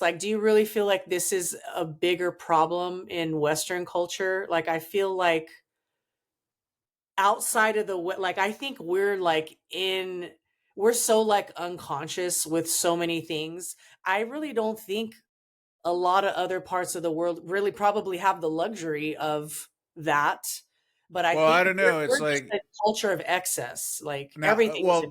Like, do you really feel like this is a bigger problem in Western culture? Like, I feel like outside of like, I think we're so like unconscious with so many things. I really don't think a lot of other parts of the world really probably have the luxury of that. But I Well, I think don't we're, know. It's we're just like a culture of excess. Like now, everything is in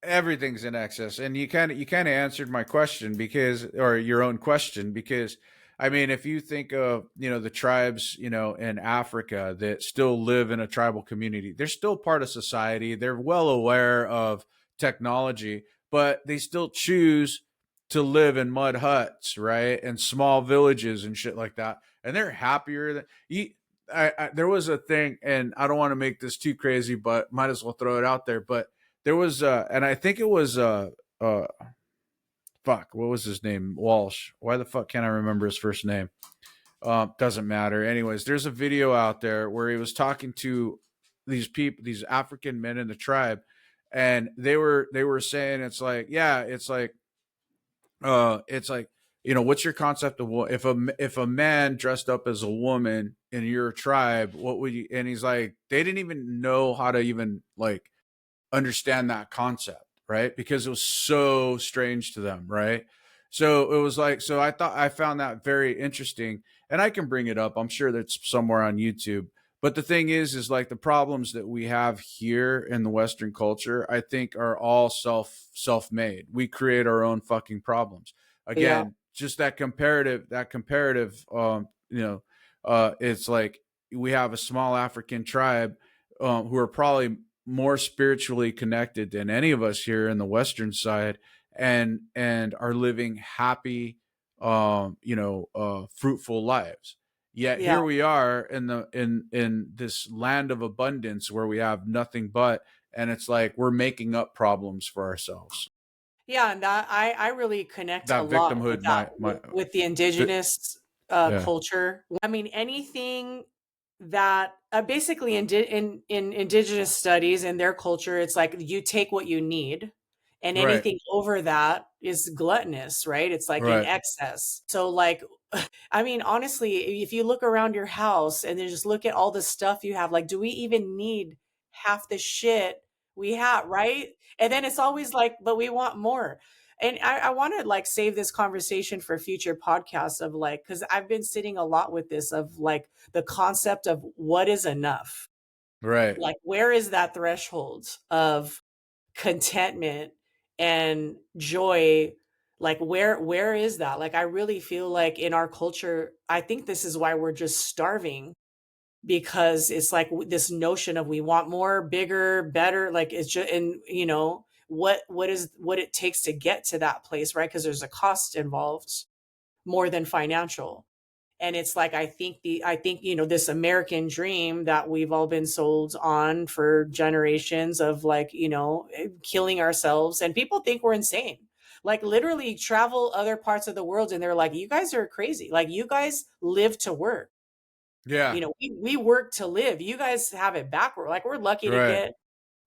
everything's in excess, and you kind of answered my question because, or your own question, because I mean, if you think of the tribes in Africa that still live in a tribal community, they're still part of society. They're well aware of technology, but they still choose to live in mud huts, right, and small villages and shit like that, and they're happier than you. There was a thing, and I don't want to make this too crazy, but might as well throw it out there. But there was, and I think it was, uh, fuck, what was his name? Walsh. Why the fuck can't I remember his first name? Doesn't matter. Anyways, there's a video out there where he was talking to these people, these African men in the tribe, and they were saying it's like what's your concept of what if a man dressed up as a woman in your tribe, what would you? And he's like, they didn't even know how to even like understand that concept, right? Because it was so strange to them, right? So it was like, so I found that very interesting, and I can bring it up. I'm sure that's somewhere on YouTube. But the thing is like the problems that we have here in the Western culture, I think, are all self-made. We create our own fucking problems. yeah. Again, just that comparative. It's like we have a small African tribe who are probably more spiritually connected than any of us here in the Western side, and are living happy, fruitful lives. Yet Yeah. here we are in this land of abundance where we have nothing but, and it's like we're making up problems for ourselves. Yeah, and that I really connect a That lot with victimhood, that, my with the vi- indigenous yeah, culture. I mean, anything that basically in indigenous studies and their culture, it's like you take what you need, and right, anything over that is gluttonous, right? It's like in right, excess. So, like, I mean, honestly, if you look around your house and then just look at all the stuff you have, like, do we even need half the shit we have, right? And then it's always like, but we want more. And I want to like save this conversation for future podcasts of like, because I've been sitting a lot with this of like the concept of what is enough. right. Like, where is that threshold of contentment and joy? Like, where is that? Like, I really feel like in our culture, I think this is why we're just starving, because it's like this notion of we want more, bigger, better. Like it's just, and what it takes to get to that place, right? Because there's a cost involved more than financial. And it's like I think this American dream that we've all been sold on for generations of like killing ourselves, and people think we're insane. Like literally travel other parts of the world and they're like, you guys are crazy. Like you guys live to work. Yeah, We work to live. You guys have it backward. Like we're lucky to right, get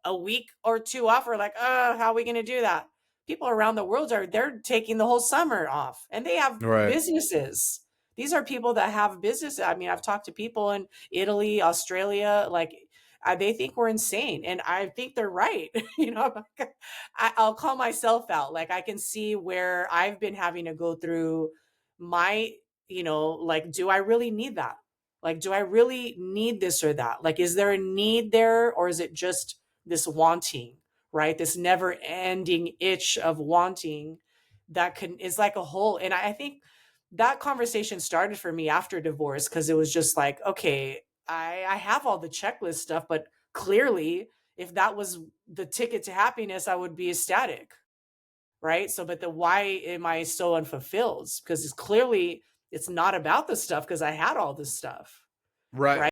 a week or two off. We're like, how are we going to do that? People around the world they're taking the whole summer off, and they have right. businesses. These are people that have business. I mean, I've talked to people in Italy, Australia, like they think we're insane, and I think they're right. I'll call myself out. Like I can see where I've been having to go through my, like, do I really need that? Like, do I really need this or that? Like, is there a need there, or is it just this wanting, right? This never ending itch of wanting that can is like a hole. And I think that conversation started for me after divorce, because it was just like, okay, I have all the checklist stuff, but clearly if that was the ticket to happiness, I would be ecstatic, right? So, but the why am I so unfulfilled? Because it's clearly it's not about the stuff, because I had all this stuff, Right. right?